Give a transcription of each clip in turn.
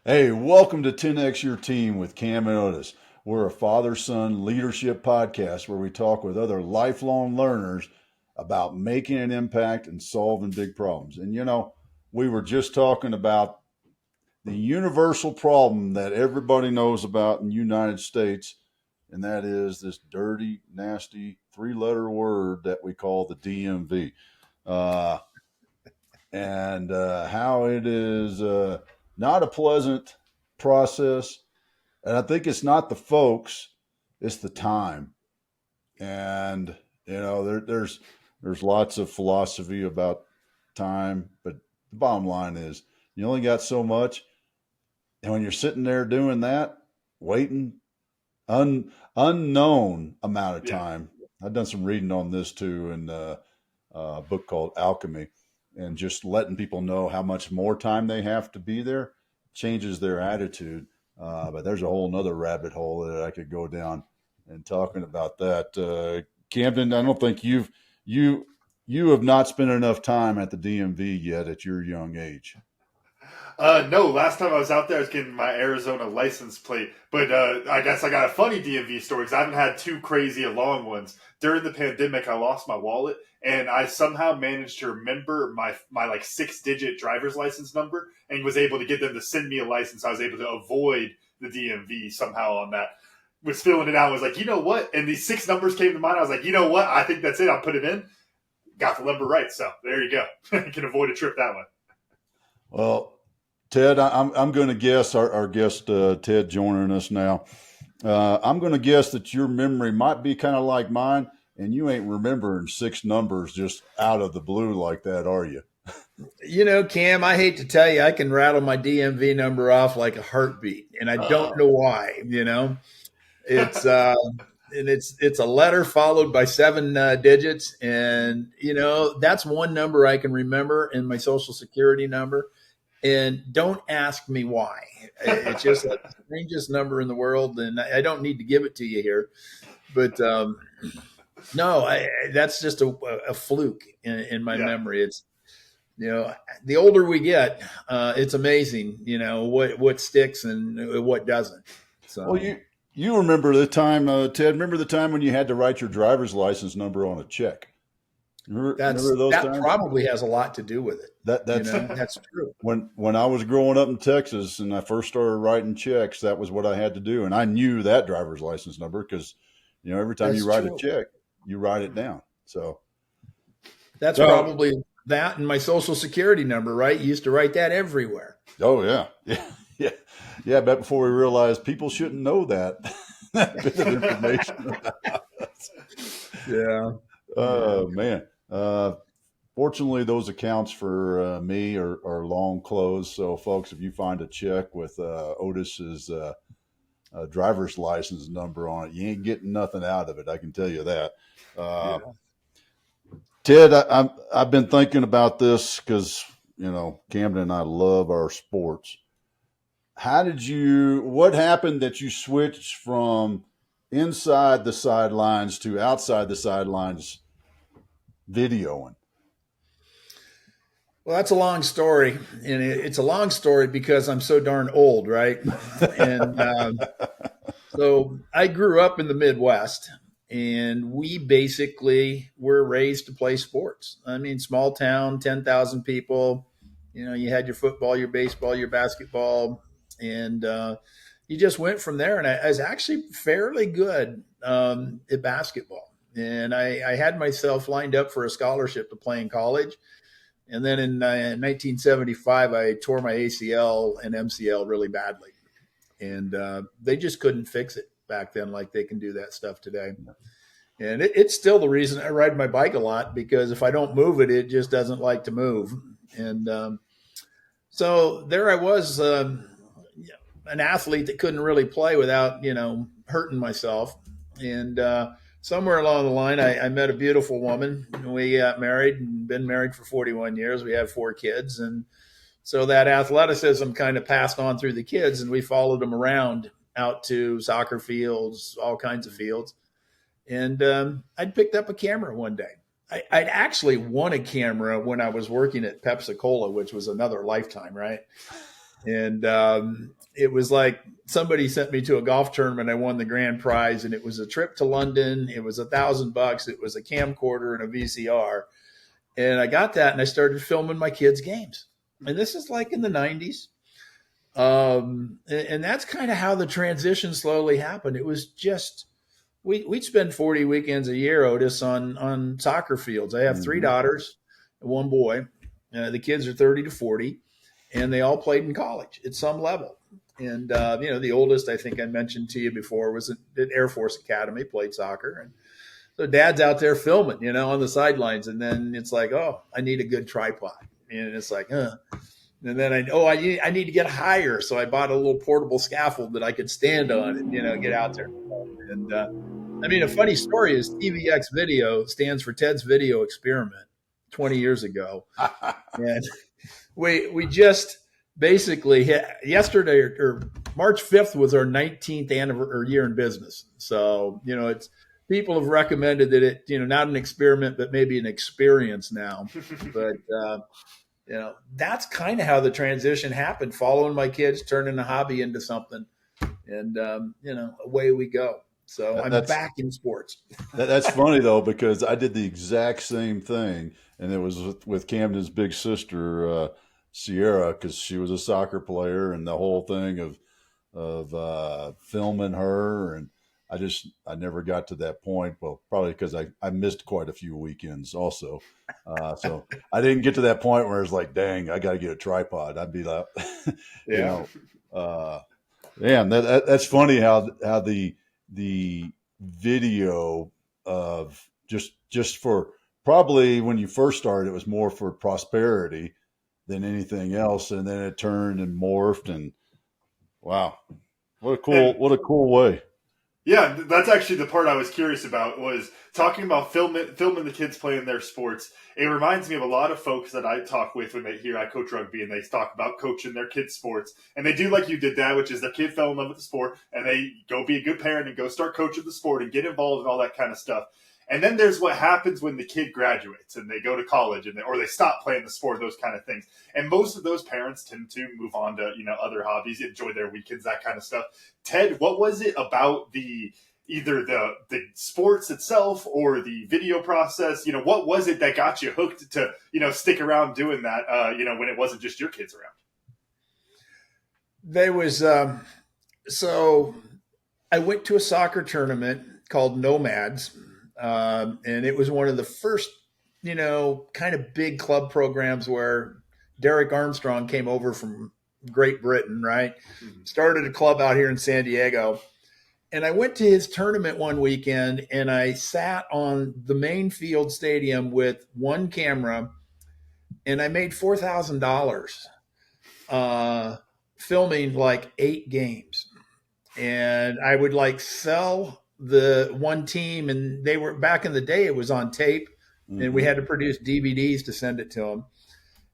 Hey, welcome to 10X Your Team with Cam and Otis. We're a father-son leadership podcast where we talk with other lifelong learners about making an impact and solving big problems. And we were just talking about the universal problem that everybody knows about in the United States, and that is this dirty, nasty three-letter word that we call the DMV. Uh, and how it is not a pleasant process. And I think it's not the folks, it's the time. And there's lots of philosophy about time, but the bottom line is you only got so much. And when you're sitting there doing that, waiting, unknown amount of Yeah. time. I've done some reading on this too in a book called Alchemy, and just letting people know how much more time they have to be there changes their attitude. But there's a whole nother rabbit hole that I could go down and talking about that. Camden, I don't think you you have not spent enough time at the DMV yet at your young age. No, last time I was out there, I was getting my Arizona license plate. But I guess I got a funny DMV story because I haven't had too crazy long ones. During the pandemic, I lost my wallet, and I somehow managed to remember my like 6-digit driver's license number, and was able to get them to send me a license. I was able to avoid the DMV somehow on that. Was filling it out. Was like, you know what? And these 6 numbers came to mind. I was like, you know what? I think that's it. I'll put it in. Got the number right. So there you go. You can avoid a trip that way. Well, Ted, I'm going to guess our guest Ted joining us now. I'm going to guess that your memory might be kind of like mine, and you ain't remembering 6 numbers just out of the blue like that, are you? Cam, I hate to tell you, I can rattle my DMV number off like a heartbeat, and I don't know why. It's and it's a letter followed by 7 digits, and that's one number I can remember, and my social security number. And don't ask me why. It's just the strangest number in the world, and I don't need to give it to you here. But no, that's just a fluke in my Yeah. memory. It's the older we get, it's amazing, what sticks and what doesn't. Well, So you remember the time, Ted? Remember the time when you had to write your driver's license number on a check? Remember those that times? probably has a lot to do with it. That's That's true. when I was growing up in Texas and I first started writing checks. That was what I had to do, and I knew that driver's license number because every time you That's write a true. check, you write it down. So, That's so probably that and my social security number, right? You used to write that everywhere. oh yeah, yeah, yeah, yeah. But before we realized people shouldn't know that that bit of information. Yeah. Yeah. Oh man. Fortunately, those accounts for me are long closed. So, folks, if you find a check with Otis's driver's license number on it, you ain't getting nothing out of it. I can tell you that. Uh, Yeah. Ted, I've been thinking about this because Camden and I love our sports. What happened that you switched from inside the sidelines to outside the sidelines videoing? Well, that's a long story, and it's a long story because I'm so darn old, right? And so I grew up in the Midwest, and we basically were raised to play sports. I mean, small town, 10,000 people. You had your football, your baseball, your basketball, and you just went from there. And I was actually fairly good at basketball, and I had myself lined up for a scholarship to play in college. And then in 1975, I tore my ACL and MCL really badly, and they just couldn't fix it back then like they can do that stuff today. And it's still the reason I ride my bike a lot, because if I don't move it, it just doesn't like to move. And so there I was, an athlete that couldn't really play without hurting myself. And somewhere along the line, I met a beautiful woman. We got married and been married for 41 years. We have 4 kids, and so that athleticism kind of passed on through the kids, and we followed them around out to soccer fields, all kinds of fields. And I'd picked up a camera one day. I'd actually won a camera when I was working at Pepsi Cola, which was another lifetime, right? And it was like somebody sent me to a golf tournament. I won the grand prize, and it was a trip to London. It was $1,000. It was a camcorder and a VCR. And I got that, and I started filming my kids' games. And this is like in the 90s. And that's kind of how the transition slowly happened. It was just, we'd spend 40 weekends a year, Otis, on soccer fields. I have three daughters and one boy. The kids are 30 to 40, and they all played in college at some level. And, the oldest, I think I mentioned to you before, was at Air Force Academy, played soccer. And so dad's out there filming, on the sidelines. And then it's like, oh, I need a good tripod. And it's like, And then I need to get higher. So I bought a little portable scaffold that I could stand on and, get out there. And a funny story is TVX video stands for Ted's Video Experiment 20 years ago. And we just basically hit yesterday or March 5th was our 19th anniversary year in business. So, it's people have recommended that it, not an experiment, but maybe an experience now. But, that's kind of how the transition happened, following my kids, turning a hobby into something. And, away we go. So I'm back in sports. That's funny, though, because I did the exact same thing. And it was with Camden's big sister, Sierra, because she was a soccer player, and the whole thing of filming her. And I never got to that point. Well, probably because I missed quite a few weekends also. So I didn't get to that point where it's like, dang, I got to get a tripod. I'd be like, that's funny how the video of just for probably when you first started, it was more for prosperity than anything else. And then it turned and morphed, and wow, what a cool way. Yeah, that's actually the part I was curious about, was talking about filming the kids playing their sports. It reminds me of a lot of folks that I talk with when they hear I coach rugby, and they talk about coaching their kids' sports. And they do like you did, Dad, which is their kid fell in love with the sport, and they go be a good parent and go start coaching the sport and get involved in all that kind of stuff. And then there's what happens when the kid graduates and they go to college or they stop playing the sport, those kind of things. And most of those parents tend to move on to, other hobbies, enjoy their weekends, that kind of stuff. Ted, what was it about either the sports itself or the video process? What was it that got you hooked to, stick around doing that, when it wasn't just your kids around? There was, so I went to a soccer tournament called Nomads. And it was one of the first, kind of big club programs where Derek Armstrong came over from Great Britain, right? Mm-hmm. Started a club out here in San Diego. And I went to his tournament one weekend, and I sat on the main field stadium with one camera, and I made $4,000 filming like 8 games. And I would sell the one team, and they were, back in the day, it was on tape, and we had to produce DVDs to send it to them.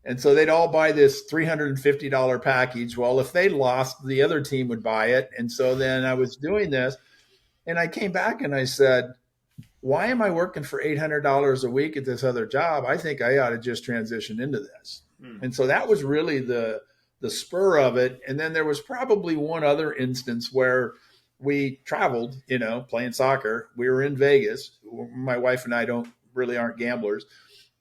And so they'd all buy this $350 package. Well, if they lost, the other team would buy it. And so then I was doing this, and I came back and I said, why am I working for $800 a week at this other job? I think I ought to just transition into this. And so that was really the spur of it. And then there was probably one other instance where we traveled, playing soccer. We were in Vegas. My wife and I aren't gamblers.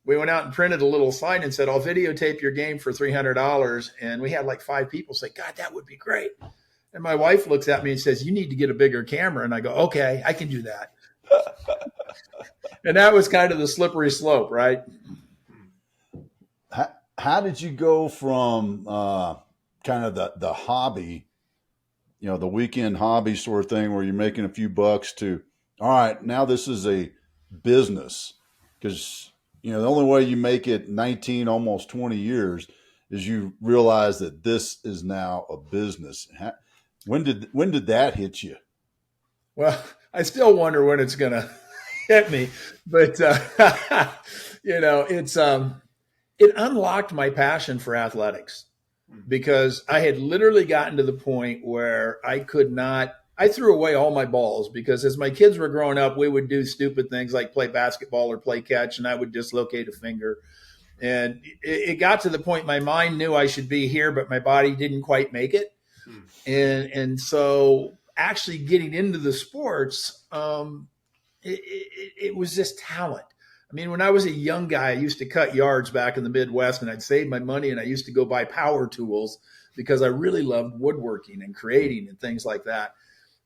We went out and printed a little sign and said, I'll videotape your game for $300. And we had 5 people say, God, that would be great. And my wife looks at me and says, you need to get a bigger camera. And I go, okay, I can do that. And that was kind of the slippery slope, right? How did you go from kind of the hobby, the weekend hobby sort of thing where you're making a few bucks, to, all right, now this is a business? Because, the only way you make it 19, almost 20 years is you realize that this is now a business. When did that hit you? Well, I still wonder when it's going to hit me, but, it unlocked my passion for athletics, because I had literally gotten to the point where I threw away all my balls, because as my kids were growing up, we would do stupid things like play basketball or play catch, and I would dislocate a finger. And it got to the point my mind knew I should be here, but my body didn't quite make it. And so actually getting into the sports, it was just talent. I mean, when I was a young guy, I used to cut yards back in the Midwest, and I'd save my money, and I used to go buy power tools because I really loved woodworking and creating and things like that.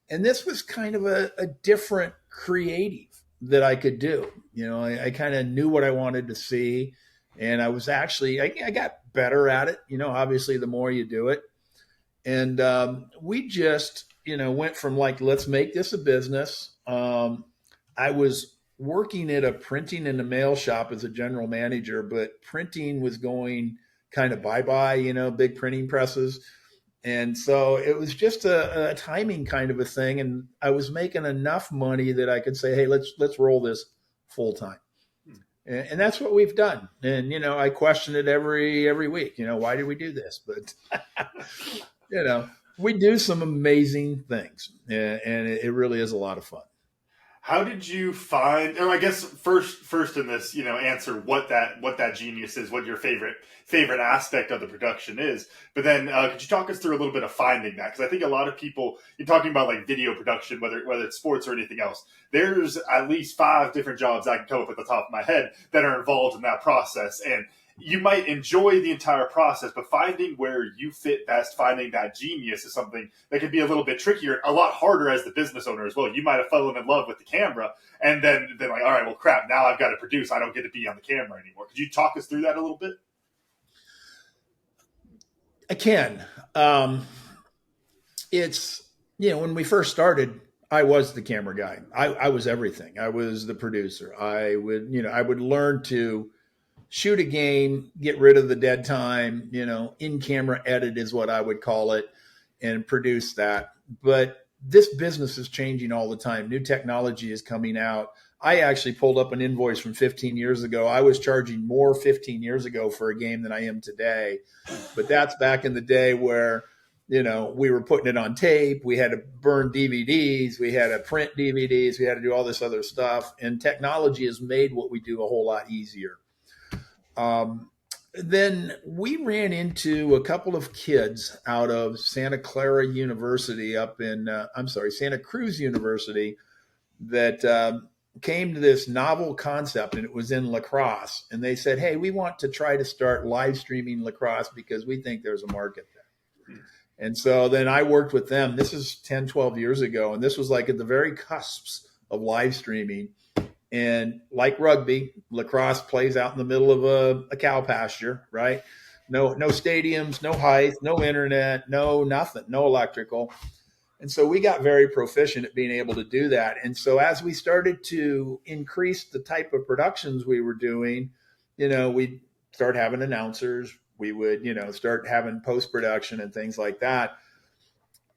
And this was kind of a different creative that I could do. You know, I kind of knew what I wanted to see, and I was actually, I got better at it. You know, obviously, the more you do it. And we just, you know, went from like, let's make this a business. I was working at a printing and a mail shop as a general manager, but printing was going kind of bye-bye, you know, big printing presses. And so it was just a timing kind of a thing. And I was making enough money that I could say, hey, let's roll this full time. And that's what we've done. And, you know, I question it every week, you know, why did we do this? But, you know, we do some amazing things, and it really is a lot of fun. How did you find, or I guess first in this, you know, answer what that genius is, what your favorite aspect of the production is. But then could you talk us through a little bit of finding that? Because I think a lot of people, you're talking about like video production, whether it's sports or anything else, there's at least 5 different jobs I can come up at the top of my head that are involved in that process. And you might enjoy the entire process, but finding where you fit best, finding that genius is something that can be a little bit trickier, a lot harder as the business owner as well. You might have fallen in love with the camera and then like, all right, well, crap, now I've got to produce. I don't get to be on the camera anymore. Could you talk us through that a little bit? I can. It's, you know, when we first started, I was the camera guy. I was everything. I was the producer. I would learn to shoot a game, get rid of the dead time, you know, in-camera edit is what I would call it, and produce that. But this business is changing all the time. New technology is coming out. I actually pulled up an invoice from 15 years ago. I was charging more 15 years ago for a game than I am today. But that's back in the day where, you know, we were putting it on tape. We had to burn DVDs. We had to print DVDs. We had to do all this other stuff. And technology has made what we do a whole lot easier. Then we ran into a couple of kids out of Santa Cruz University that came to this novel concept, and it was in lacrosse. And they said, hey, we want to try to start live streaming lacrosse because we think there's a market there. And so then I worked with them. This is 10, 12 years ago. And this was like at the very cusps of live streaming. And like rugby, lacrosse plays out in the middle of a cow pasture, right? No stadiums, no height, no internet, no nothing, no electrical. And so we got very proficient at being able to do that. And so as we started to increase the type of productions we were doing, you know, we'd start having announcers. We would, you know, start having post-production and things like that.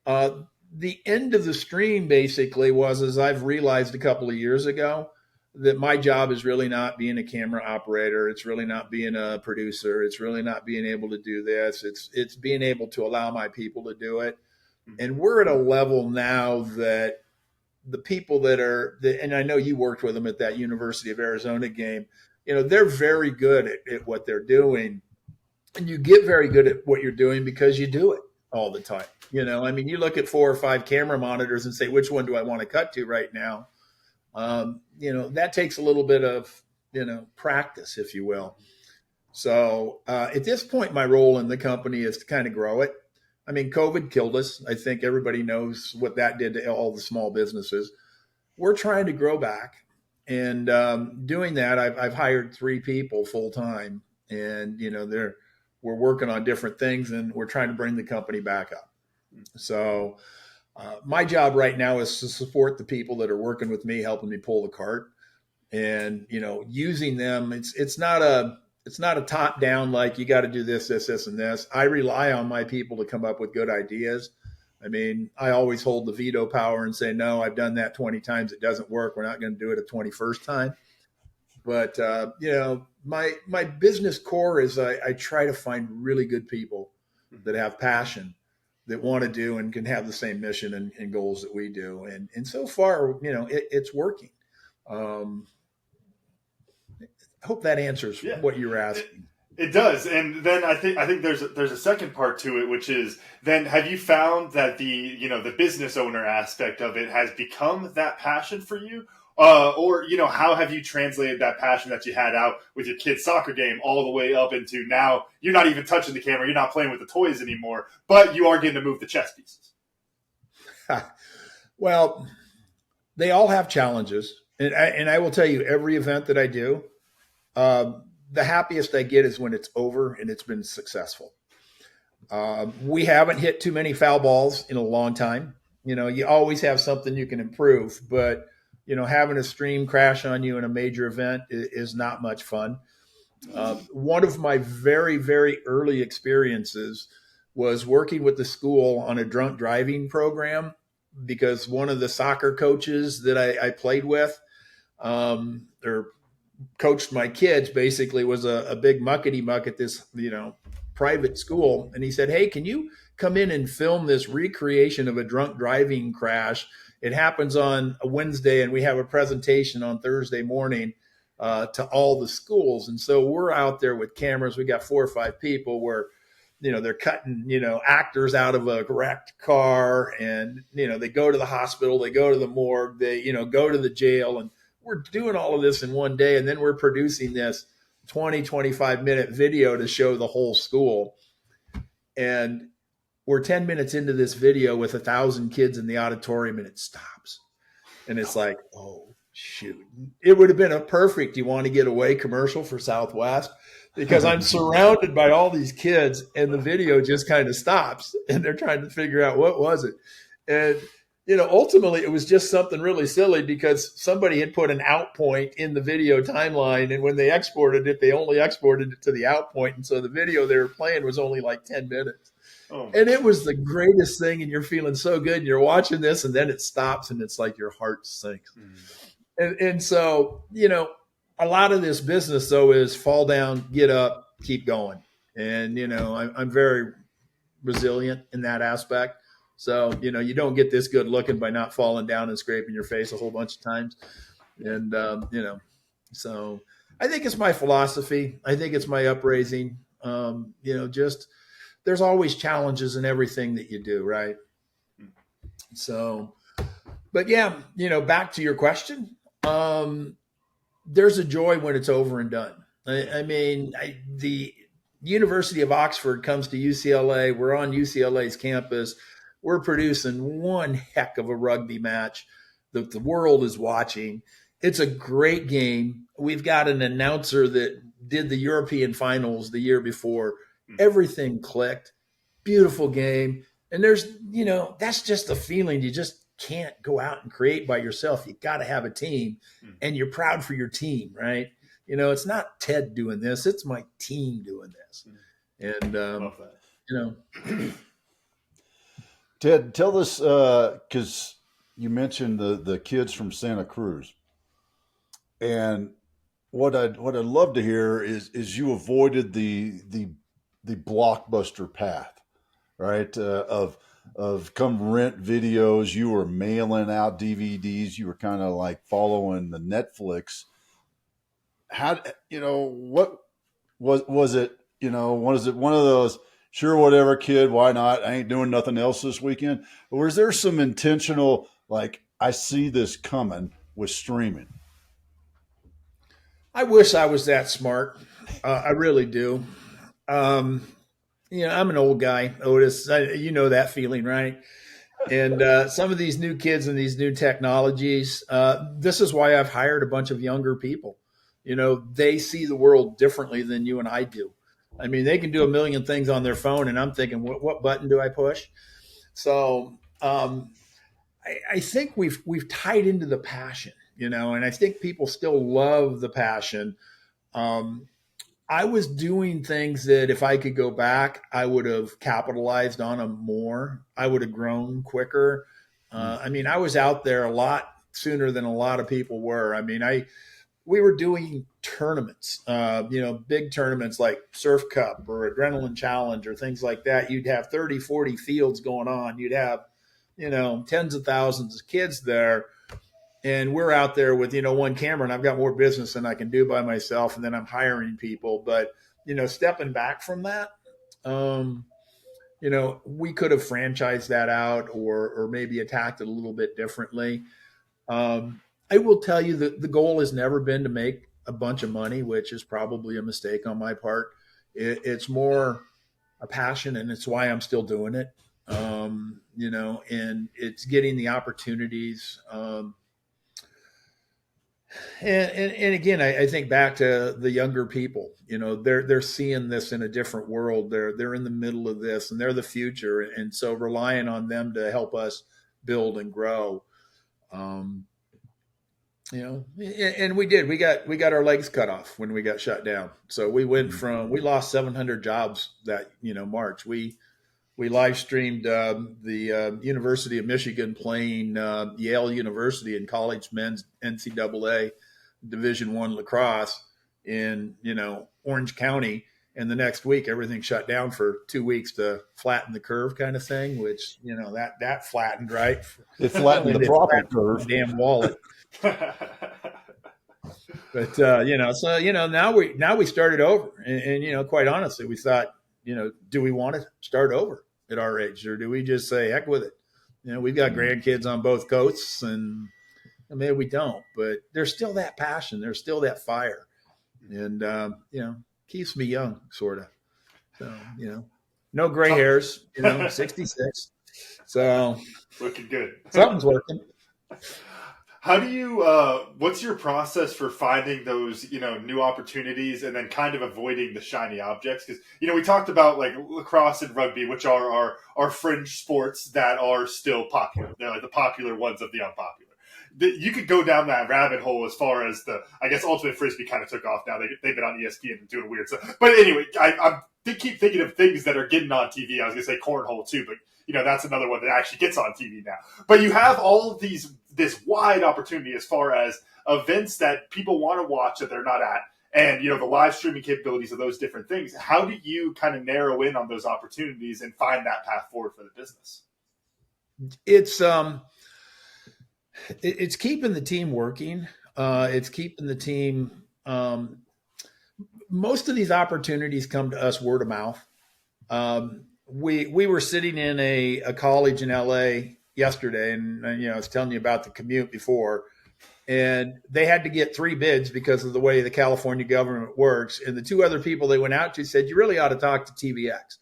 The end of the stream basically was, as I've realized a couple of years ago, that my job is really not being a camera operator. It's really not being a producer. It's really not being able to do this. It's being able to allow my people to do it. And we're at a level now that the people that are, and I know you worked with them at that University of Arizona game, you know, they're very good at what they're doing. And you get very good at what you're doing because you do it all the time. You know, I mean, you look at 4 or 5 camera monitors and say, which one do I want to cut to right now? You know, that takes a little bit of, you know, practice, if you will. So at this point, my role in the company is to kind of grow it. I mean, COVID killed us. I think everybody knows what that did to all the small businesses. We're trying to grow back. And doing that, I've hired 3 people full time. And, you know, we're working on different things, and we're trying to bring the company back up. So my job right now is to support the people that are working with me, helping me pull the cart, and, you know, using them. It's not a top down, like you got to do this, and this. I rely on my people to come up with good ideas. I mean, I always hold the veto power and say, no, I've done that 20 times. It doesn't work. We're not going to do it a 21st time. But, you know, my business core is I try to find really good people that have passion, that want to do and can have the same mission and goals that we do. And so far, you know, it's working. hope that answers what you were asking. It does, and then I think there's a second part to it, which is then have you found that the business owner aspect of it has become that passion for you, or how have you translated that passion that you had out with your kid's soccer game all the way up into now you're not even touching the camera, you're not playing with the toys anymore, but you are getting to move the chess pieces. Well, they all have challenges, and I will tell you, every event that I do. The happiest I get is when it's over and it's been successful. We haven't hit too many foul balls in a long time. You always have something you can improve, but having a stream crash on you in a major event is not much fun. One of my very, very early experiences was working with the school on a drunk driving program because one of the soccer coaches that I played with, or coached my kids, basically was a big muckety muck at this, private school. And he said, "Hey, can you come in and film this recreation of a drunk driving crash? It happens on a Wednesday and we have a presentation on Thursday morning to all the schools." And so we're out there with cameras. We got 4 or 5 people where, they're cutting, actors out of a wrecked car, and, they go to the hospital, they go to the morgue, they, go to the jail, and we're doing all of this in one day, and then we're producing this 20, 25-minute video to show the whole school. And we're 10 minutes into this video with 1,000 kids in the auditorium, and it stops. And it's like, oh, shoot. It would have been a perfect "You Want to Get Away" commercial for Southwest, because I'm surrounded by all these kids, and the video just kind of stops, and they're trying to figure out what was it. And ultimately it was just something really silly because somebody had put an out point in the video timeline. And when they exported it, they only exported it to the out point. And so the video they were playing was only like 10 minutes. Oh, and it was the greatest thing. And you're feeling so good. And you're watching this, and then it stops, and it's like your heart sinks. And so, a lot of this business though is fall down, get up, keep going. And, I'm very resilient in that aspect. So, you don't get this good looking by not falling down and scraping your face a whole bunch of times. And, so I think it's my philosophy. I think it's my upraising. Just there's always challenges in everything that you do, right? So, but yeah, back to your question. There's a joy when it's over and done. The University of Oxford comes to UCLA. We're on UCLA's campus. We're producing one heck of a rugby match that the world is watching. It's a great game. We've got an announcer that did the European finals the year before. Everything clicked. Beautiful game. And there's, that's just a feeling you just can't go out and create by yourself. You got to have a team, and you're proud for your team, right? It's not Ted doing this. It's my team doing this. And, love that. Ted, tell us, because you mentioned the kids from Santa Cruz, and what I'd love to hear is you avoided the blockbuster path, right? Of come rent videos, you were mailing out DVDs, you were kind of like following the Netflix. How what was it? Was it one of those? Sure, whatever, kid, why not? I ain't doing nothing else this weekend. Or is there some intentional, like, I see this coming with streaming? I wish I was that smart. I really do. I'm an old guy, Otis. That feeling, right? And some of these new kids and these new technologies, this is why I've hired a bunch of younger people. They see the world differently than you and I do. They can do a million things on their phone, and I'm thinking, what button do I push? So I think we've tied into the passion, and I think people still love the passion. I was doing things that if I could go back, I would have capitalized on them more. I would have grown quicker. I was out there a lot sooner than a lot of people were. We were doing tournaments, big tournaments like Surf Cup or Adrenaline Challenge or things like that. You'd have 30, 40 fields going on. You'd have, tens of thousands of kids there. and we're out there with, one camera, and I've got more business than I can do by myself. And then I'm hiring people. But, stepping back from that, we could have franchised that out or maybe attacked it a little bit differently. I will tell you that the goal has never been to make a bunch of money, which is probably a mistake on my part. It's more a passion, and it's why I'm still doing it. And it's getting the opportunities. And again, I think back to the younger people. They're seeing this in a different world. They're in the middle of this, and they're the future. And so relying on them to help us build and grow. And we did. We got our legs cut off when we got shut down. So we we lost 700 jobs that March. We live streamed the University of Michigan playing Yale University in college men's NCAA Division I lacrosse in Orange County, and the next week everything shut down for 2 weeks to flatten the curve, kind of thing. Which that flattened, right? It flattened the proper curve. Damn wallet. But now we started over, and quite honestly, we thought, do we want to start over at our age, or do we just say heck with it? We've got grandkids on both coasts, and maybe we don't, but there's still that passion, there's still that fire, and keeps me young, sort of. So no gray hairs, 66, so looking good. Something's working. How do you, what's your process for finding those, new opportunities and then kind of avoiding the shiny objects? Because, we talked about like lacrosse and rugby, which are our fringe sports that are still popular. They're like the popular ones of the unpopular. You could go down that rabbit hole as far as I guess Ultimate Frisbee kind of took off now. They've been on ESPN and doing weird stuff. But anyway, I keep thinking of things that are getting on TV. I was going to say cornhole too, but that's another one that actually gets on TV now. But you have all of this wide opportunity as far as events that people want to watch that they're not at, and the live streaming capabilities of those different things. How do you kind of narrow in on those opportunities and find that path forward for the business? It's keeping the team working. It's keeping the team. Most of these opportunities come to us word of mouth. We were sitting in a college in LA yesterday, and I was telling you about the commute before, and they had to get 3 bids because of the way the California government works. And the 2 other people they went out to said, you really ought to talk to TVX.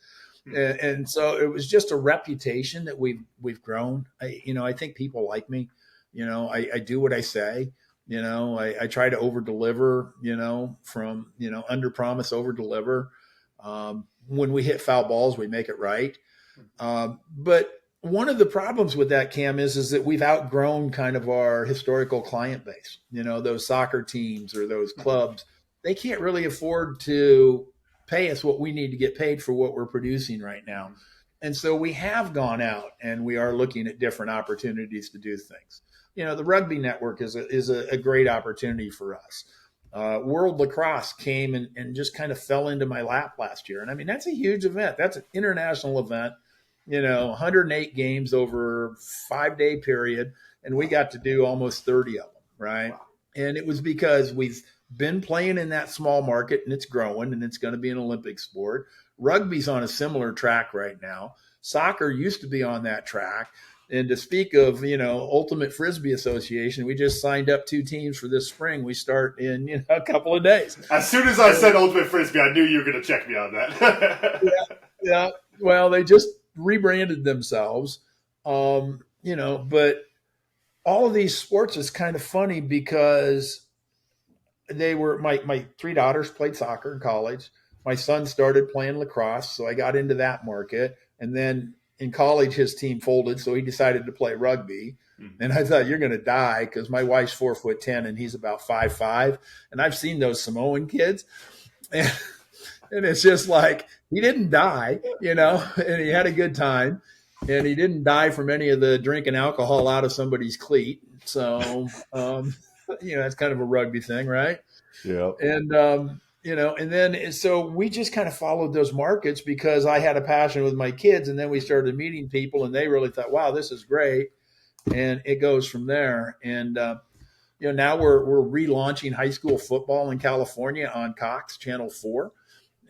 And so it was just a reputation that we've grown. I think people like me. I do what I say. I try to over deliver. From under promise, over deliver. When we hit foul balls, we make it right. But one of the problems with that, Cam, is that we've outgrown kind of our historical client base. Those soccer teams or those clubs, they can't really afford to pay us what we need to get paid for what we're producing right now. And so we have gone out and we are looking at different opportunities to do things. The rugby network is a great opportunity for us. World Lacrosse came and just kind of fell into my lap last year. And I mean, that's a huge event. That's an international event, 108 games over a 5-day period. And we got to do almost 30 of them. Right. Wow. And it was because we've been playing in that small market, and it's growing, and it's going to be an Olympic sport. Rugby's on a similar track right now. Soccer used to be on that track. And to speak of, Ultimate Frisbee Association, we just signed up 2 teams for this spring. We start in, a couple of days. As soon as I said Ultimate Frisbee, I knew you were going to check me on that. Yeah. Well, they just rebranded themselves, but all of these sports is kind of funny because they were, my 3 daughters played soccer in college. My son started playing lacrosse, so I got into that market. And then in college, his team folded, so he decided to play rugby. And I thought, you're going to die, because my wife's 4'10" and he's about 5'5". And I've seen those Samoan kids. And it's just like, he didn't die, and he had a good time. And he didn't die from any of the drinking alcohol out of somebody's cleat. So, that's kind of a rugby thing, right? Yeah. And, and then so we just kind of followed those markets because I had a passion with my kids. And then we started meeting people, and they really thought, wow, this is great. And it goes from there. And now we're relaunching high school football in California on Cox Channel 4.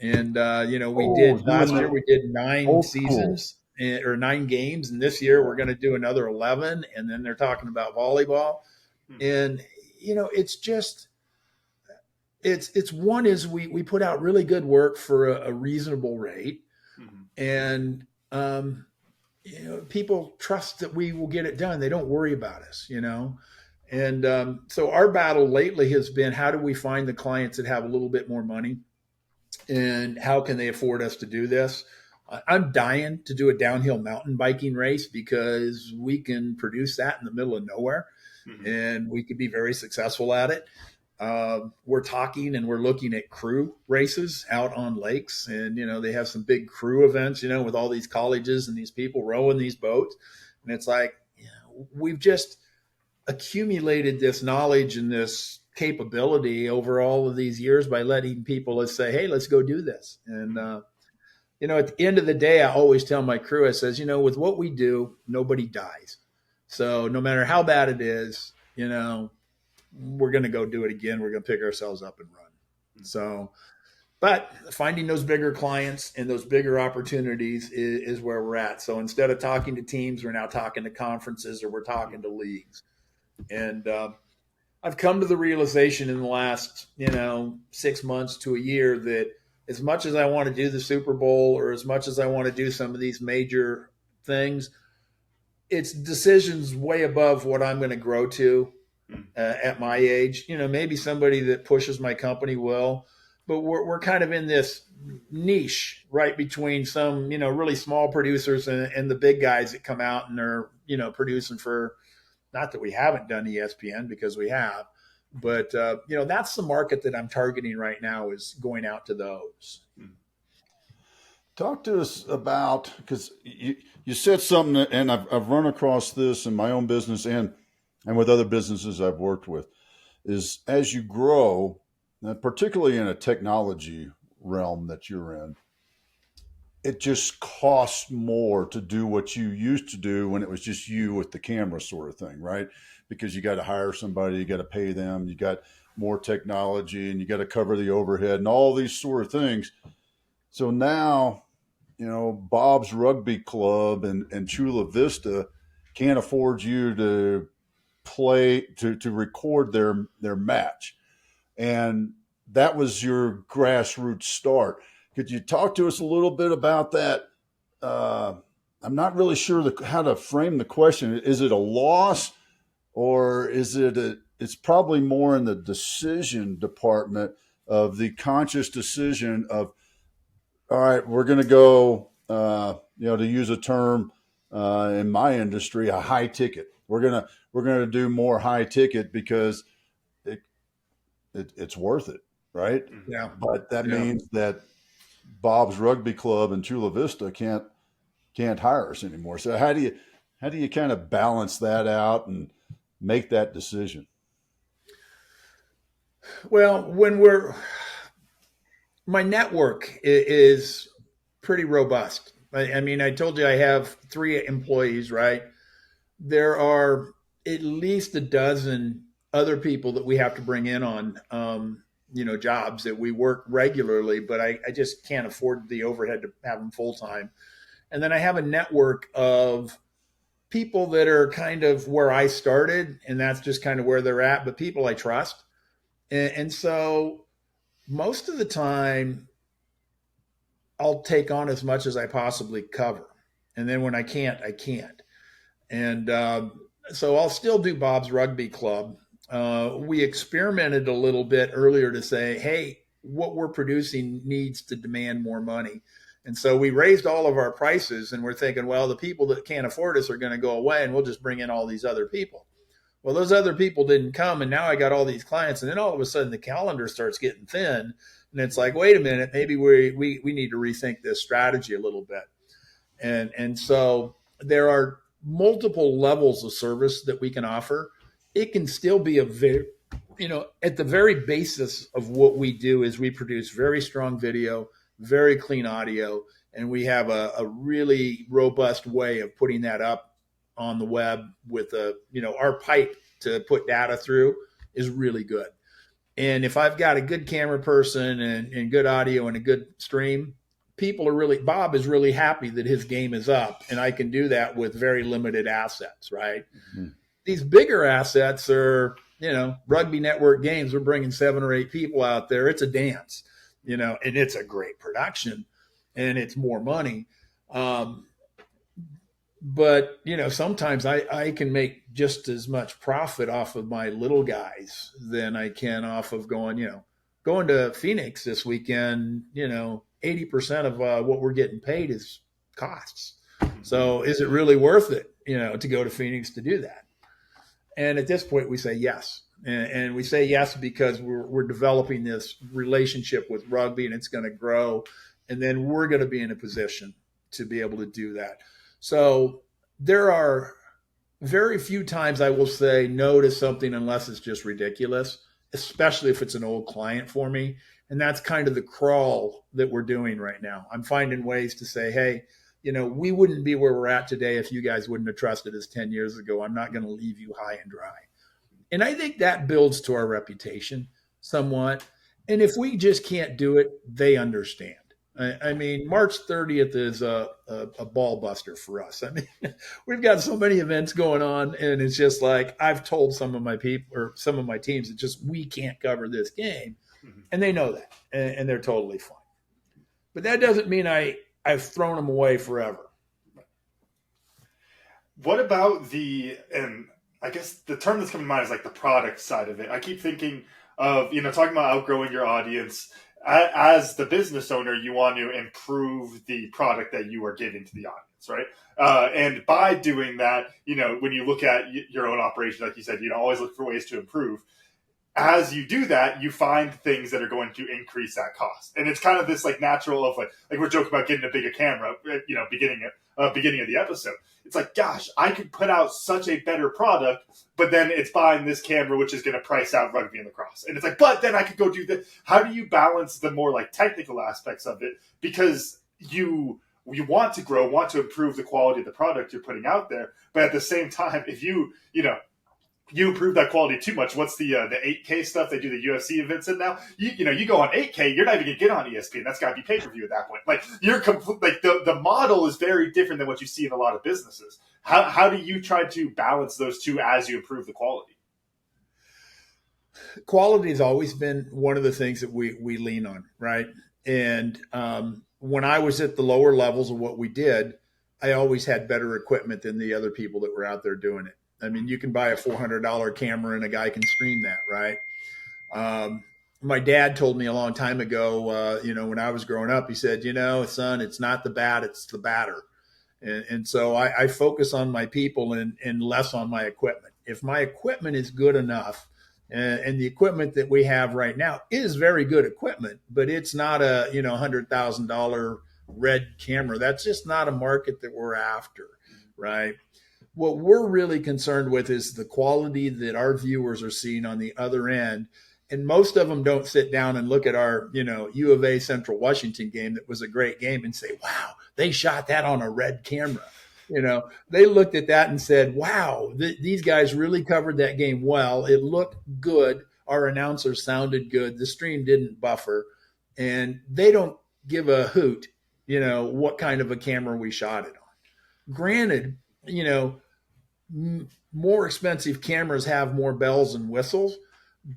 And, we did last year, we did 9 seasons or 9 games. And this year we're going to do another 11. And then they're talking about volleyball. And, it's just, it's one is we put out really good work for a reasonable rate. And, people trust that we will get it done. They don't worry about us, And so our battle lately has been, how do we find the clients that have a little bit more money? And how can they afford us to do this? I'm dying to do a downhill mountain biking race because we can produce that in the middle of nowhere and we could be very successful at it. We're talking and we're looking at crew races out on lakes, and, they have some big crew events, with all these colleges and these people rowing these boats. And it's like, we've just accumulated this knowledge and this capability over all of these years by letting people say, hey, let's go do this. And, at the end of the day, I always tell my crew, I says, with what we do, nobody dies. So no matter how bad it is, we're going to go do it again. We're going to pick ourselves up and run. So, but finding those bigger clients and those bigger opportunities is where we're at. So instead of talking to teams, we're now talking to conferences or we're talking to leagues. And, I've come to the realization in the last, 6 months to a year that as much as I want to do the Super Bowl or as much as I want to do some of these major things, it's decisions way above what I'm going to grow to at my age. Maybe somebody that pushes my company will, but we're kind of in this niche right between some, really small producers and the big guys that come out and are, producing for, not that we haven't done ESPN, because we have, but that's the market that I'm targeting right now, is going out to those. Talk to us about, because you said something, and I've run across this in my own business and with other businesses I've worked with, is as you grow, particularly in a technology realm that you're in, it just costs more to do what you used to do when it was just you with the camera sort of thing, right? Because you got to hire somebody, you got to pay them, you got more technology, and you got to cover the overhead and all these sort of things. So now, Bob's Rugby Club and Chula Vista can't afford you to play, to record their match. And that was your grassroots start. Could you talk to us a little bit about that? I'm not really sure how to frame the question. Is it a loss, or is it's probably more in the decision department of the conscious decision of, all right, we're going to go, to use a term in my industry, a high ticket. We're gonna do more high ticket because it's worth it, right? Yeah. But that means that Bob's Rugby Club and Chula Vista can't hire us anymore. So how do you kind of balance that out and make that decision? Well, my network is pretty robust. I mean, I told you I have 3 employees, right? There are at least a dozen other people that we have to bring in on, jobs that we work regularly, but I just can't afford the overhead to have them full time. And then I have a network of people that are kind of where I started, and that's just kind of where they're at, but people I trust. And so most of the time I'll take on as much as I possibly cover. And then when I can't, I can't. And so I'll still do Bob's Rugby Club. We experimented a little bit earlier to say, hey, what we're producing needs to demand more money. And so we raised all of our prices, and we're thinking, well, the people that can't afford us are going to go away, and we'll just bring in all these other people. Well, those other people didn't come, and now I got all these clients, and then all of a sudden the calendar starts getting thin, and it's like, wait a minute, maybe we need to rethink this strategy a little bit. And so there are multiple levels of service that we can offer. It can still be a very, at the very basis of what we do is we produce very strong video, very clean audio, and we have a really robust way of putting that up on the web with our pipe to put data through is really good. And if I've got a good camera person and good audio and a good stream, Bob is really happy that his game is up, and I can do that with very limited assets, right? Mm-hmm. These bigger assets are, rugby network games. We're bringing 7 or 8 people out there. It's a dance, and it's a great production and it's more money. But, sometimes I can make just as much profit off of my little guys than I can off of going to Phoenix this weekend. 80% of what we're getting paid is costs. So is it really worth it, to go to Phoenix to do that? And at this point we say yes. And we say yes because we're developing this relationship with rugby, and it's going to grow. And then we're going to be in a position to be able to do that. So there are very few times I will say no to something unless it's just ridiculous, especially if it's an old client for me. And that's kind of the crawl that we're doing right now. I'm finding ways to say, hey, we wouldn't be where we're at today if you guys wouldn't have trusted us 10 years ago. I'm not going to leave you high and dry. And I think that builds to our reputation somewhat. And if we just can't do it, they understand. I mean, March 30th is a ball buster for us. I mean, we've got so many events going on, and it's just like I've told some of my people or some of my teams that just we can't cover this game, and they know that, and they're totally fine. But that doesn't mean I've thrown them away forever. What about and I guess the term that's coming to mind is like the product side of it. I keep thinking of, talking about outgrowing your audience. As the business owner, you want to improve the product that you are giving to the audience, right? And by doing that, when you look at your own operation, like you said, always look for ways to improve. As you do that, you find things that are going to increase that cost. And it's kind of this like natural of like we're joking about getting a bigger camera, beginning of the episode. It's like, gosh, I could put out such a better product, but then it's buying this camera, which is going to price out rugby and lacrosse. And it's like, but then I could go do this. How do you balance the more like technical aspects of it? Because you want to grow, want to improve the quality of the product you're putting out there. But at the same time, if you improve that quality too much. What's the 8K stuff they do the UFC events in now? You go on 8K, you're not even gonna get on ESPN. That's got to be pay per view at that point. Like you're like the model is very different than what you see in a lot of businesses. How do you try to balance those two as you improve the quality? Quality has always been one of the things that we lean on, right? And when I was at the lower levels of what we did, I always had better equipment than the other people that were out there doing it. I mean, you can buy a $400 camera and a guy can stream that, right? My dad told me a long time ago, when I was growing up, he said, son, it's not the bat, it's the batter. And so I focus on my people and less on my equipment. If my equipment is good enough, and the equipment that we have right now is very good equipment, but it's not a, $100,000 red camera. That's just not a market that we're after, right? What we're really concerned with is the quality that our viewers are seeing on the other end. And most of them don't sit down and look at our, U of A Central Washington game that was a great game and say, wow, they shot that on a red camera. They looked at that and said, wow, these guys really covered that game well. It looked good. Our announcers sounded good. The stream didn't buffer. And they don't give a hoot, what kind of a camera we shot it on. Granted, more expensive cameras have more bells and whistles,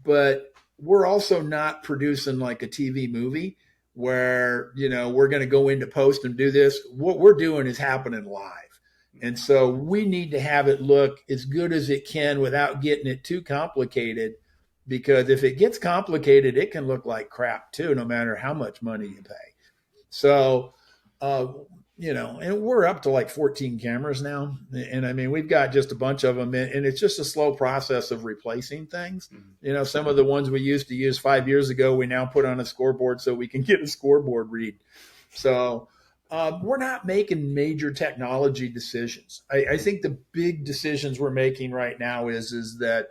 but we're also not producing like a TV movie where, we're going to go into post and do this. What we're doing is happening live. And so we need to have it look as good as it can without getting it too complicated, because if it gets complicated, it can look like crap too, no matter how much money you pay. So, and we're up to like 14 cameras now. And I mean, we've got just a bunch of them, and it's just a slow process of replacing things. Some of the ones we used to use 5 years ago, we now put on a scoreboard so we can get a scoreboard read. So we're not making major technology decisions. I think the big decisions we're making right now is that,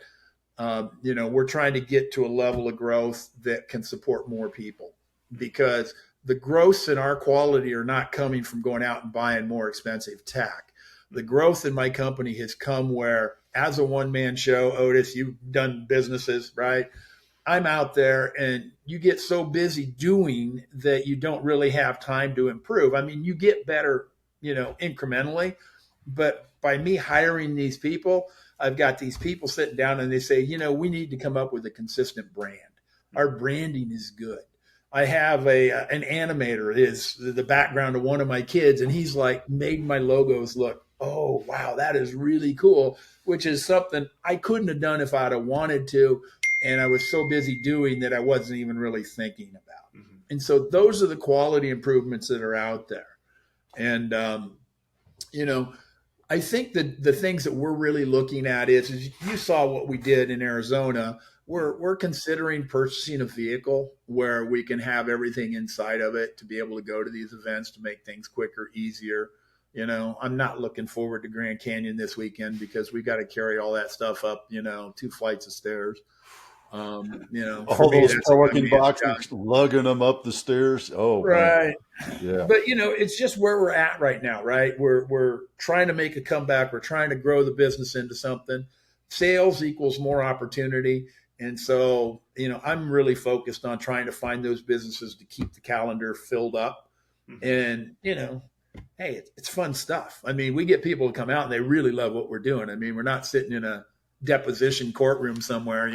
we're trying to get to a level of growth that can support more people, because the growth in our quality are not coming from going out and buying more expensive tech. The growth in my company has come where as a one-man show. Otis, you've done businesses, right? I'm out there, and you get so busy doing that you don't really have time to improve. I mean, you get better, incrementally, but by me hiring these people, I've got these people sitting down and they say, we need to come up with a consistent brand. Our branding is good. I have an animator is the background of one of my kids, and he's like made my logos look, oh, wow, that is really cool, which is something I couldn't have done if I'd have wanted to. And I was so busy doing that I wasn't even really thinking about. Mm-hmm. And so those are the quality improvements that are out there. And, I think that the things that we're really looking at is you saw what we did in Arizona. We're considering purchasing a vehicle where we can have everything inside of it to be able to go to these events to make things quicker, easier. I'm not looking forward to Grand Canyon this weekend because we got to carry all that stuff up, 2 flights of stairs. All those parking boxes, lugging them up the stairs. Oh, right. Man. Yeah. But it's just where we're at right now, right? We're trying to make a comeback. We're trying to grow the business into something. Sales equals more opportunity. And so, I'm really focused on trying to find those businesses to keep the calendar filled up. And, hey, it's fun stuff. I mean, we get people to come out and they really love what we're doing. I mean, we're not sitting in a deposition courtroom somewhere,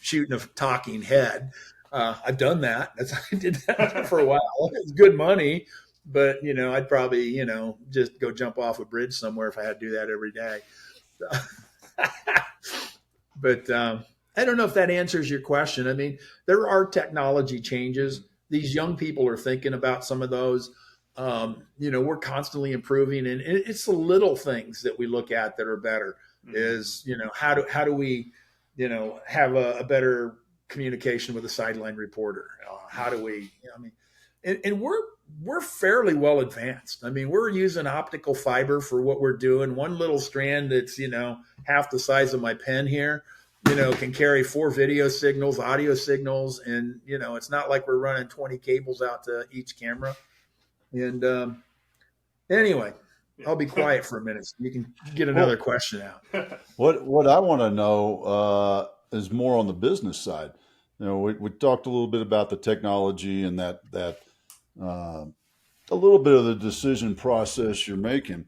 shooting a talking head. I've done that. I did that for a while. It's good money, but I'd probably, just go jump off a bridge somewhere if I had to do that every day. But I don't know if that answers your question. I mean, there are technology changes. These young people are thinking about some of those. We're constantly improving, and it's the little things that we look at that are better. Is how do we have a better communication with a sideline reporter? How do we? And we're fairly well advanced. I mean, we're using optical fiber for what we're doing. One little strand that's half the size of my pen here, can carry 4 video signals, audio signals, and it's not like we're running 20 cables out to each camera. And anyway. I'll be quiet for a minute so you can get another question out. What I want to know is more on the business side. We talked a little bit about the technology and that a little bit of the decision process you're making.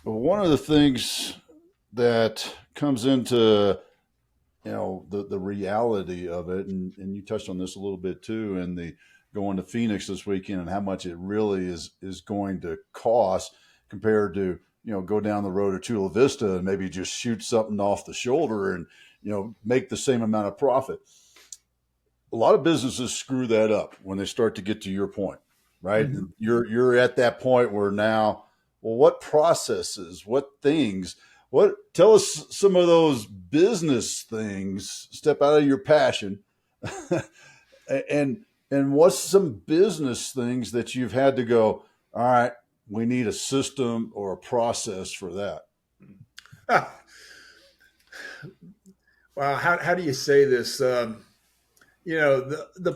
But one of the things that comes into the reality of it, and you touched on this a little bit too, and the going to Phoenix this weekend and how much it really is going to cost compared to, go down the road to Chula Vista and maybe just shoot something off the shoulder and, make the same amount of profit. A lot of businesses screw that up when they start to get to your point, right? Mm-hmm. You're at that point where now, well, what processes, tell us some of those business things, step out of your passion and what's some business things that you've had to go, all right, we need a system or a process for that. Well, how do you say this? The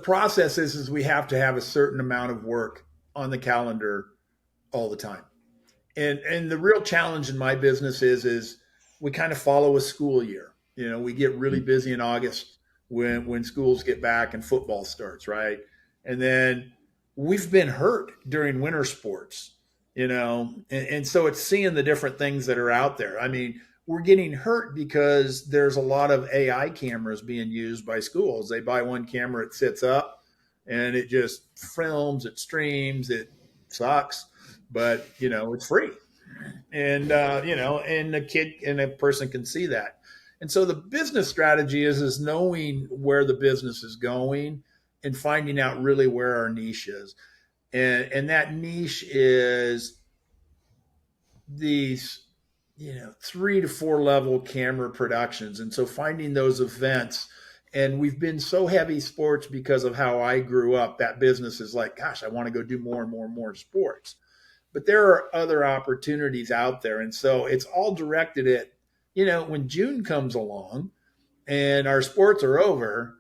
process is we have to have a certain amount of work on the calendar all the time. And the real challenge in my business is we kind of follow a school year. We get really busy in August when schools get back and football starts, right? And then we've been hurt during winter sports. And so it's seeing the different things that are out there. I mean, we're getting hurt because there's a lot of AI cameras being used by schools. They buy one camera, it sits up and it just films, it streams, it sucks, but it's free. And, and a kid and a person can see that. And so the business strategy is knowing where the business is going and finding out really where our niche is. And that niche is these, 3 to 4 level camera productions. And so finding those events, and we've been so heavy sports because of how I grew up, that business is like, gosh, I want to go do more and more and more sports. But there are other opportunities out there. And so it's all directed at, when June comes along and our sports are over,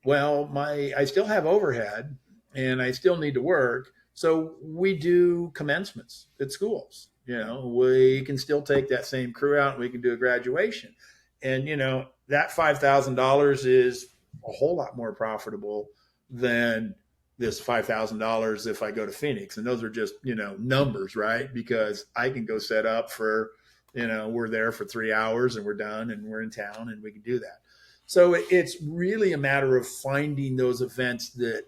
well, I still have overhead and I still need to work. So we do commencements at schools, we can still take that same crew out and we can do a graduation. And, that $5,000 is a whole lot more profitable than this $5,000 if I go to Phoenix. And those are just, numbers, right? Because I can go set up for, we're there for 3 hours and we're done and we're in town and we can do that. So it's really a matter of finding those events that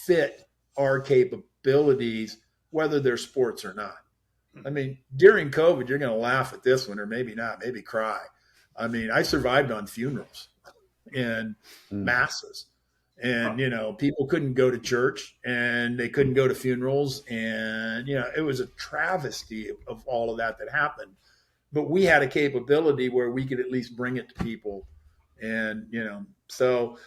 fit our capabilities, whether they're sports or not. I mean, during COVID, you're going to laugh at this one or maybe not, maybe cry. I mean, I survived on funerals and masses. And, people couldn't go to church and they couldn't go to funerals. And, it was a travesty of all of that happened. But we had a capability where we could at least bring it to people. And, so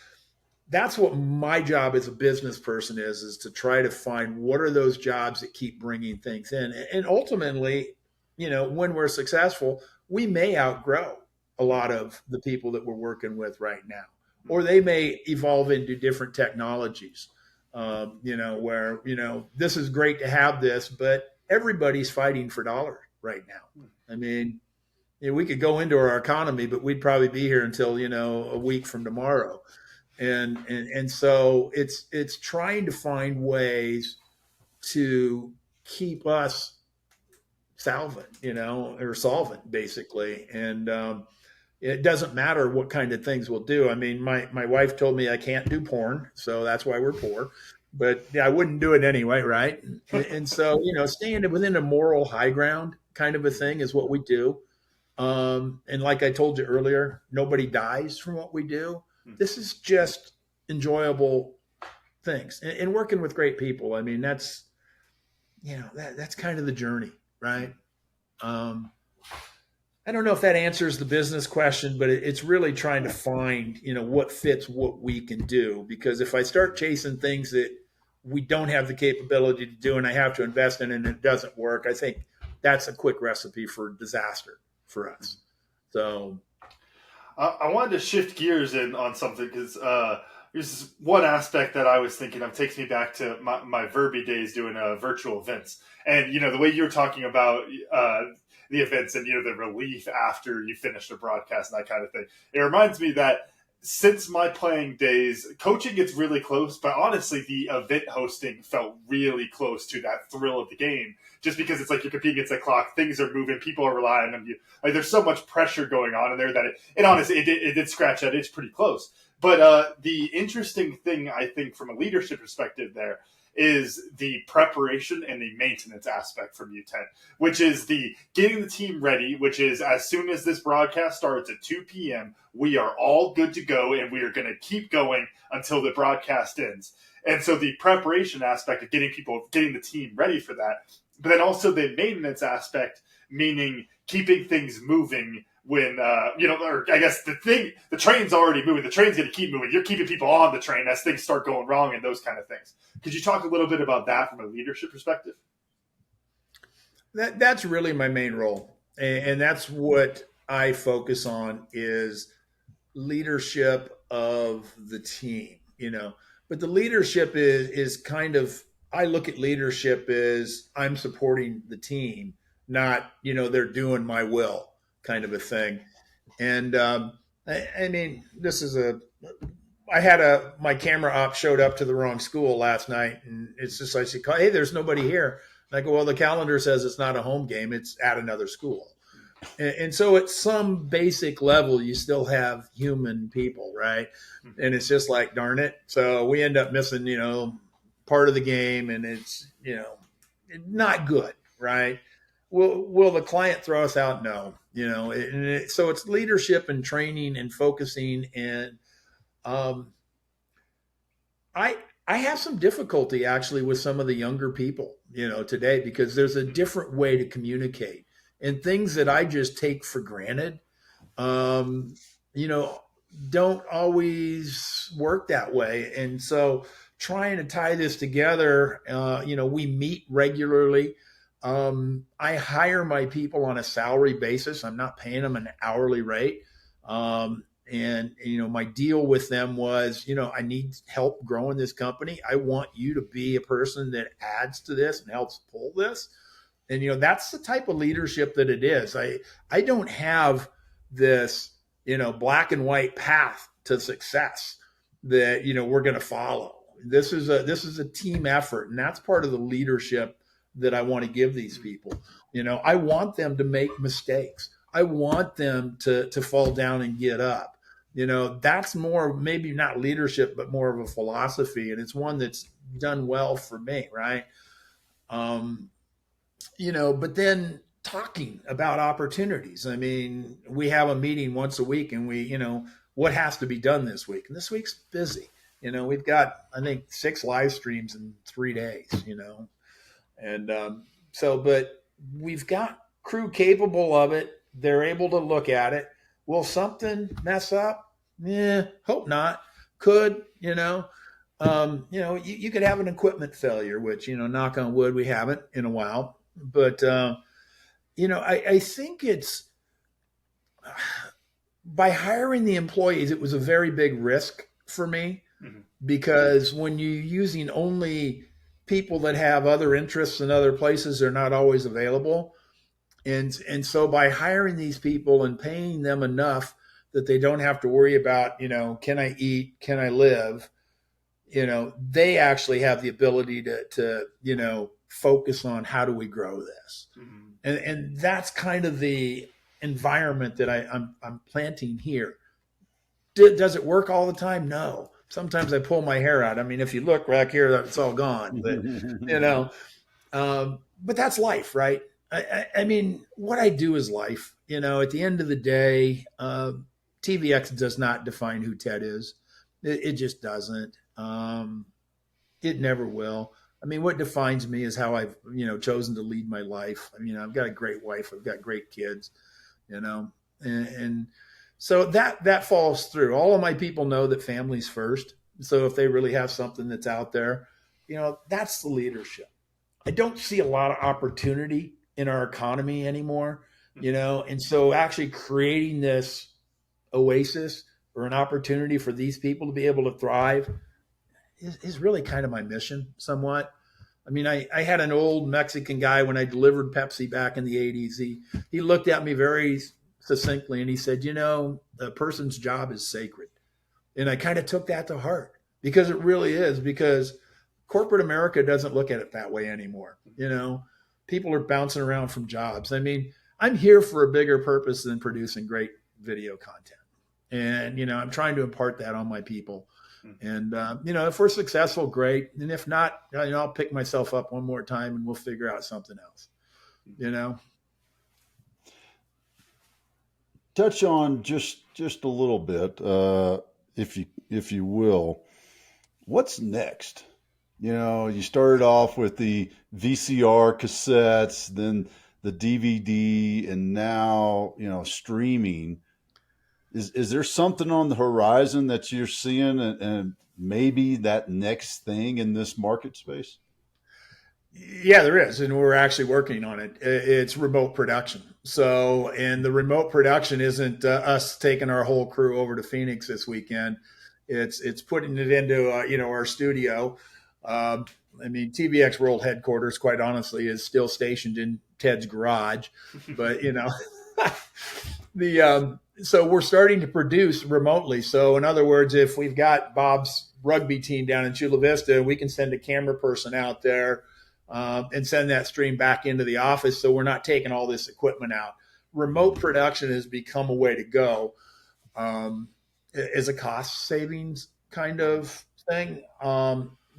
that's what my job as a business person is to try to find what are those jobs that keep bringing things in. And ultimately, when we're successful, we may outgrow a lot of the people that we're working with right now. Or they may evolve into different technologies, where, this is great to have this, but everybody's fighting for dollars right now. I mean, we could go into our economy, but we'd probably be here until, a week from tomorrow. And so it's trying to find ways to keep us solvent, basically. And, it doesn't matter what kind of things we'll do. I mean, my wife told me I can't do porn, so that's why we're poor. But I wouldn't do it anyway, right? And so, staying within a moral high ground kind of a thing is what we do. And like I told you earlier, nobody dies from what we do. This is just enjoyable things and working with great people. I mean, that's kind of the journey, right? I don't know if that answers the business question, but it's really trying to find, what fits what we can do. Because if I start chasing things that we don't have the capability to do and I have to invest in and it doesn't work, I think that's a quick recipe for disaster for us. So I wanted to shift gears in on something because there's one aspect that I was thinking of takes me back to my Verby days doing virtual events. And, the way you were talking about the events and, the relief after you finish the broadcast and that kind of thing. It reminds me that since my playing days, coaching gets really close, but honestly, the event hosting felt really close to that thrill of the game, just because it's like you're competing against the clock, things are moving, people are relying on you. Like there's so much pressure going on in there that it honestly, it did scratch that itch pretty close. But the interesting thing, I think, from a leadership perspective there is the preparation and the maintenance aspect from U10, which is the getting the team ready, which is as soon as this broadcast starts at 2 p.m., we are all good to go, and we are going to keep going until the broadcast ends. And so the preparation aspect of getting the team ready for that, but then also the maintenance aspect, meaning keeping things moving when, or I guess the train's already moving. The train's going to keep moving. You're keeping people on the train as things start going wrong and those kind of things. Could you talk a little bit about that from a leadership perspective? That's really my main role. And that's what I focus on is leadership of the team, but the leadership is kind of, I look at leadership as I'm supporting the team, not, they're doing my will kind of a thing. And I mean, my camera op showed up to the wrong school last night, and it's just like, hey, there's nobody here. And I go, well, the calendar says it's not a home game, it's at another school. And so at some basic level, you still have human people, right? And it's just like, darn it. So we end up missing, part of the game, and it's, not good, right? Will the client throw us out? No, so it's leadership and training and focusing. And I have some difficulty actually with some of the younger people, today, because there's a different way to communicate, and things that I just take for granted, don't always work that way. And so trying to tie this together, we meet regularly. I hire my people on a salary basis. I'm not paying them an hourly rate. And my deal with them was, I need help growing this company. I want you to be a person that adds to this and helps pull this. And, that's the type of leadership that it is. I don't have this, black and white path to success that, we're going to follow. This is a team effort. And that's part of the leadership that I want to give these people. I want them to make mistakes. I want them to fall down and get up. That's more, maybe not leadership, but more of a philosophy. And it's one that's done well for me. Right. But then talking about opportunities. I mean, we have a meeting once a week and what has to be done this week? And this week's busy. We've got, I think, 6 live streams in 3 days, and but we've got crew capable of it. They're able to look at it. Will something mess up? Hope not. Could, you could have an equipment failure, which, knock on wood, we haven't in a while. But, I think it's by hiring the employees, it was a very big risk for me because when you're using only people that have other interests in other places, they're not always available. And so by hiring these people and paying them enough that they don't have to worry about, can I eat? Can I live? They actually have the ability to focus on how do we grow this. And that's kind of the environment that I'm planting here. Does it work all the time? No. Sometimes I pull my hair out. I mean, if you look back here, it's all gone, but, but that's life, right? I mean, what I do is life, at the end of the day, TVX does not define who Ted is. It just doesn't. It never will. I mean, what defines me is how I've, chosen to lead my life. I mean, I've got a great wife. I've got great kids, and so that falls through. All of my people know that family's first. So if they really have something that's out there, that's the leadership. I don't see a lot of opportunity in our economy anymore, and so actually creating this oasis or an opportunity for these people to be able to thrive is really kind of my mission somewhat. I mean, I had an old Mexican guy when I delivered Pepsi back in the 80s. He looked at me very succinctly and he said, a person's job is sacred. And I kind of took that to heart because it really is, because corporate America doesn't look at it that way anymore. People are bouncing around from jobs. I mean, I'm here for a bigger purpose than producing great video content. And, I'm trying to impart that on my people. And, if we're successful, great. And if not, I'll pick myself up one more time and we'll figure out something else, Touch on just a little bit, if you will. What's next? You started off with the VCR cassettes, then the DVD, and now, streaming. Is there something on the horizon that you're seeing and maybe that next thing in this market space? Yeah, there is. And we're actually working on it. It's remote production. So, and the remote production isn't us taking our whole crew over to Phoenix this weekend. It's putting it into, our studio. I mean, TVX World Headquarters, quite honestly, is still stationed in Ted's garage, but so we're starting to produce remotely. So in other words, if we've got Bob's rugby team down in Chula Vista, we can send a camera person out there and send that stream back into the office. So we're not taking all this equipment out. Remote production has become a way to go as a cost savings kind of thing.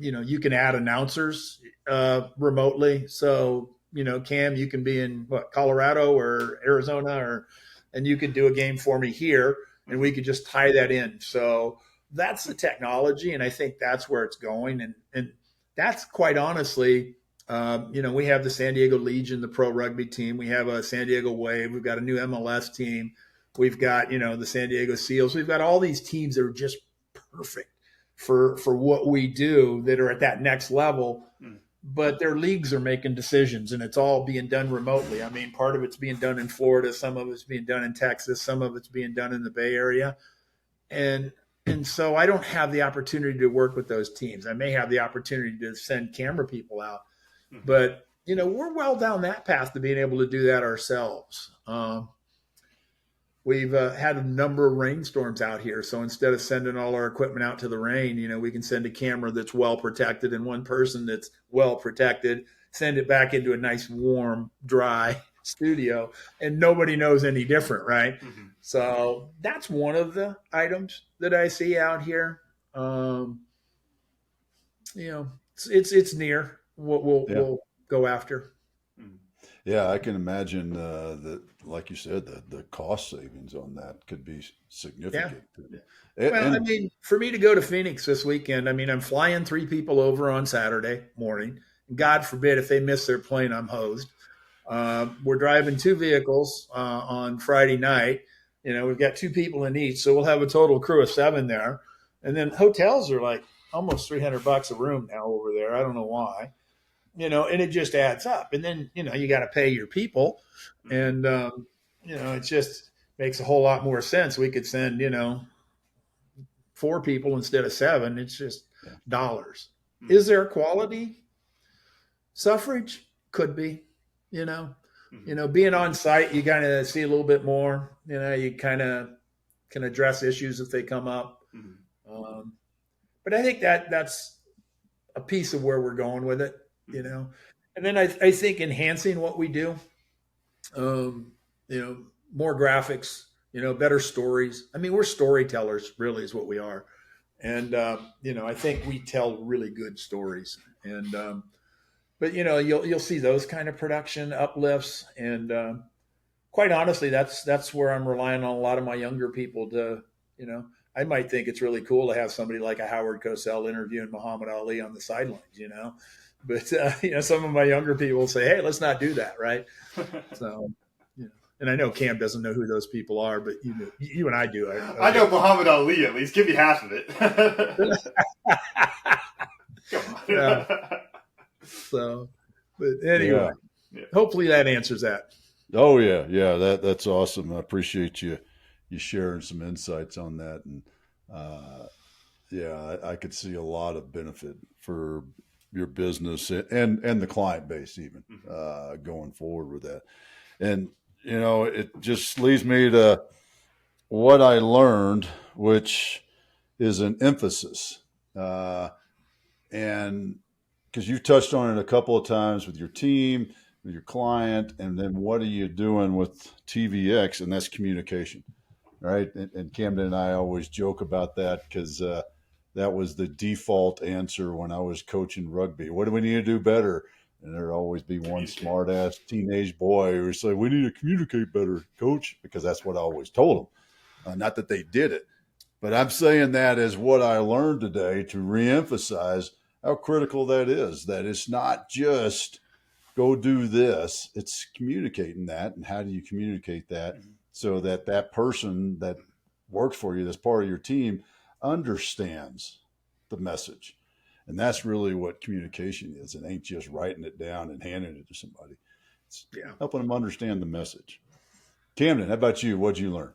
You can add announcers remotely. So, Cam, you can be in Colorado or Arizona and you could do a game for me here and we could just tie that in. So that's the technology. And I think that's where it's going. And that's quite honestly, we have the San Diego Legion, the pro rugby team. We have a San Diego Wave. We've got a new MLS team. We've got, the San Diego Seals. We've got all these teams that are just perfect for what we do that are at that next level. But their leagues are making decisions and it's all being done remotely. I mean, part of it's being done in Florida. Some of it's being done in Texas. Some of it's being done in the Bay Area. And so I don't have the opportunity to work with those teams. I may have the opportunity to send camera people out, but we're well down that path to being able to do that ourselves. We've had a number of rainstorms out here. So instead of sending all our equipment out to the rain, we can send a camera that's well protected and one person that's well protected, send it back into a nice, warm, dry studio, and nobody knows any different, right? Mm-hmm. So that's one of the items that I see out here. It's near what we'll go after. Yeah, I can imagine that, like you said, the cost savings on that could be significant. Yeah. Well, for me to go to Phoenix this weekend, I'm flying 3 people over on Saturday morning. God forbid if they miss their plane, I'm hosed. We're driving 2 vehicles on Friday night. We've got 2 people in each, so we'll have a total crew of 7 there. And then hotels are like almost $300 a room now over there. I don't know why. And it just adds up. And then, you got to pay your people. And, it just makes a whole lot more sense. We could send, 4 people instead of 7. It's just dollars. Mm-hmm. Is there quality suffrage? Could be, being on site, you kind of see a little bit more, you kind of can address issues if they come up. Mm-hmm. But I think that's a piece of where we're going with it. And then I think enhancing what we do, more graphics, better stories. We're storytellers, really, is what we are. And, I think we tell really good stories. And, but, you'll see those kind of production uplifts. And quite honestly, that's where I'm relying on a lot of my younger people to, I might think it's really cool to have somebody like a Howard Cosell interviewing Muhammad Ali on the sidelines, But, some of my younger people say, hey, let's not do that, right? So, and I know Cam doesn't know who those people are, but you and I do. I know Muhammad Ali, at least. Give me half of it. Come on. Yeah. So, but anyway, hopefully that answers that. Oh, yeah. Yeah, that's awesome. I appreciate you sharing some insights on that. And, I could see a lot of benefit for your business and the client base even going forward with that. And, it just leads me to what I learned, which is an emphasis. And because you touched on it a couple of times with your team, with your client, and then what are you doing with TVX? And that's communication, right? And Camden and I always joke about that because that was the default answer when I was coaching rugby. What do we need to do better? And there'd always be one smart ass teenage boy who would say, we need to communicate better, coach, because that's what I always told them. Not that they did it, but I'm saying that as what I learned today to reemphasize how critical that is, that it's not just go do this, it's communicating that. And how do you communicate that so that that person that works for you, that's part of your team, understands the message? And that's really what communication is. It ain't just writing it down and handing it to somebody. It's helping them understand the message. Camden, how about you? What'd you learn?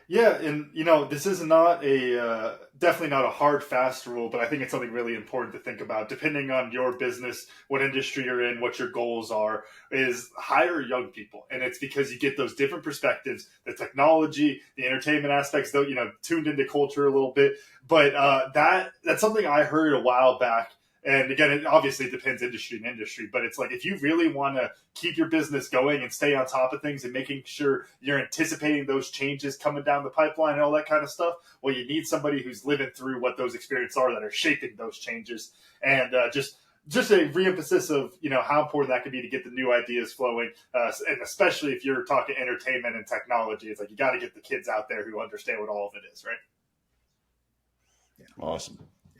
Yeah, and this is not definitely not a hard, fast rule, but I think it's something really important to think about. Depending on your business, what industry you're in, what your goals are, is hire young people, and it's because you get those different perspectives, the technology, the entertainment aspects, though tuned into culture a little bit. But that's something I heard a while back. And again, it obviously depends industry to industry, but it's like if you really want to keep your business going and stay on top of things and making sure you're anticipating those changes coming down the pipeline and all that kind of stuff, well, you need somebody who's living through what those experiences are that are shaping those changes. And just a reemphasis of how important that could be to get the new ideas flowing, and especially if you're talking entertainment and technology, it's like you got to get the kids out there who understand what all of it is, right? Yeah. Awesome.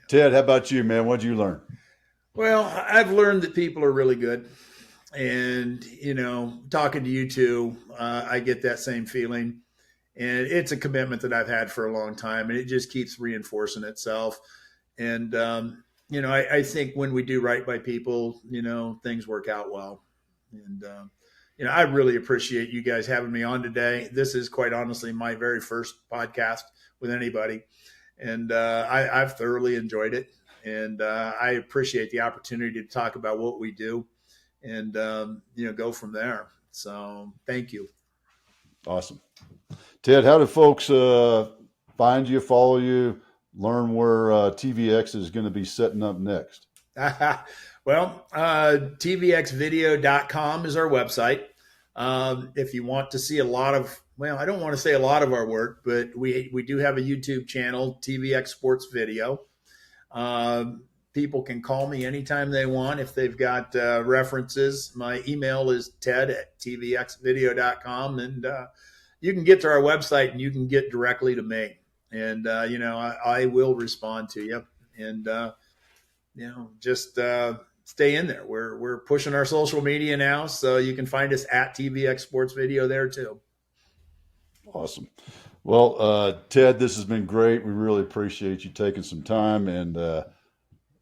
Ted, how about you, man? What'd you learn? Well, I've learned that people are really good. And, talking to you two, I get that same feeling. And it's a commitment that I've had for a long time. And it just keeps reinforcing itself. And, I think when we do right by people, things work out well. And, I really appreciate you guys having me on today. This is quite honestly my very first podcast with anybody. And I've thoroughly enjoyed it. And I appreciate the opportunity to talk about what we do. and go from there. So thank you. Awesome. Ted, how do folks find you, follow you, learn where TVX is going to be setting up next? Well, tvxvideo.com is our website. If you want to see I don't want to say a lot of our work, but we do have a YouTube channel, TVX Sports Video. People can call me anytime they want if they've got references. My email is ted@tvxvideo.com, and you can get to our website and you can get directly to me. And, I will respond to you. And, just stay in there. We're pushing our social media now, so you can find us at TVX Sports Video there too. Awesome. Well, Ted, this has been great. We really appreciate you taking some time, and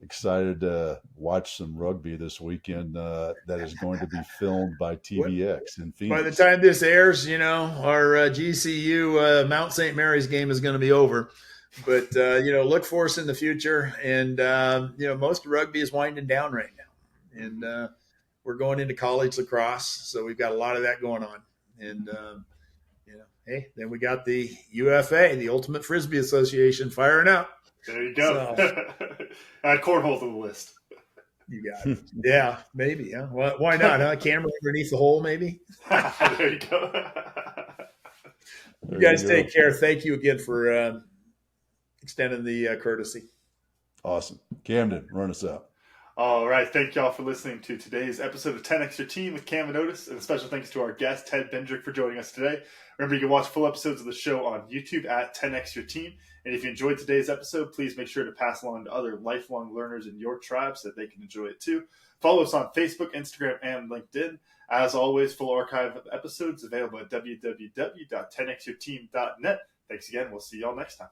excited to watch some rugby this weekend that is going to be filmed by TVX in Phoenix. By the time this airs, our GCU Mount St. Mary's game is going to be over. But, look for us in the future. And, most rugby is winding down right now. And we're going into college lacrosse. So we've got a lot of that going on. And, hey, then we got the UFA, the Ultimate Frisbee Association, firing up. There you go. So, add cornhole to the list. You got it. Yeah, maybe. Yeah. Why not? Huh? Camera underneath the hole, maybe. There you go. You guys take care. Thank you again for extending the courtesy. Awesome. Camden, run us out. All right. Thank y'all for listening to today's episode of 10X Your Team with Camden and Otis. And a special thanks to our guest, Ted Bendrick, for joining us today. Remember, you can watch full episodes of the show on YouTube at 10X Your Team. And if you enjoyed today's episode, please make sure to pass along to other lifelong learners in your tribe so that they can enjoy it too. Follow us on Facebook, Instagram, and LinkedIn. As always, full archive of episodes available at www.10xyourteam.net. Thanks again. We'll see y'all next time.